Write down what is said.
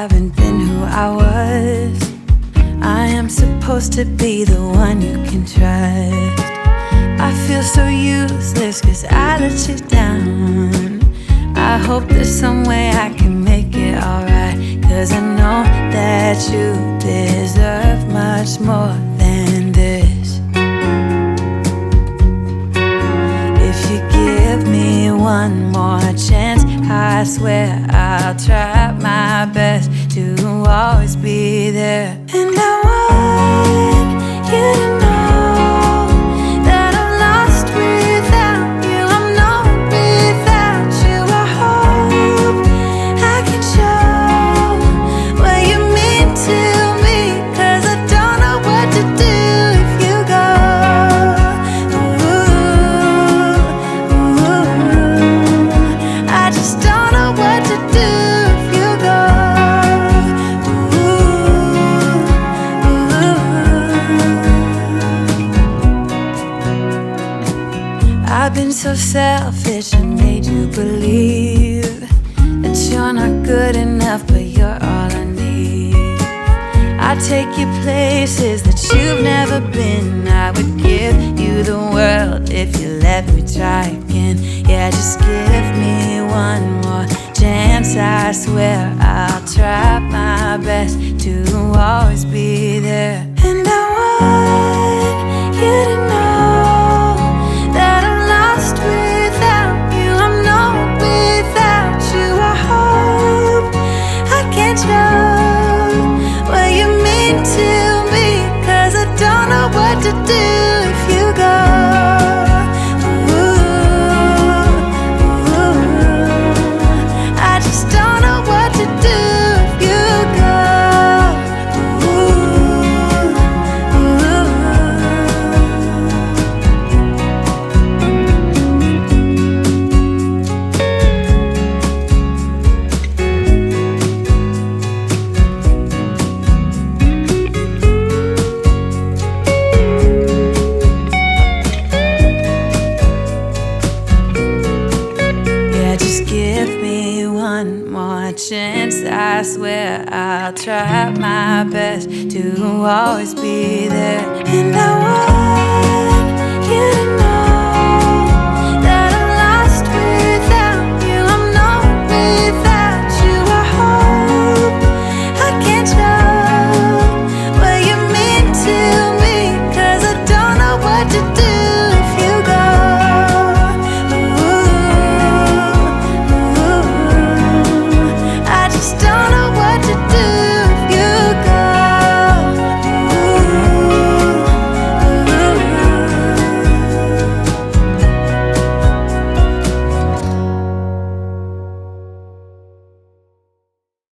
haven't been who I was. I am supposed to be the one you can trust. I feel so useless 'cause I let you down. I hope there's some way I can make it alright, 'cause I know that you deserve much more than this. If you give me one more chance, I swear I'll try my best to always be there. And I want you to know that I'm lost without you. I'm not without you. I hope I can show what you mean to me, 'cause I don't know what to do if you go. I just don't know what to do if you go. I've been so selfish and made you believe that you're not good enough, but you're all I need. I'd take you places that you've never been. I would give you the world if you let me try again. Yeah, just give me one more chance. I swear I'll try my best to always be there. And I want you to know that I'm lost without you. I'm not without you. I hope I can show what you mean to me, 'cause I don't know what to do if you go. I just don't know what to do if you go. Yeah, just give me one more chance. I swear I'll try my best to always be there. And I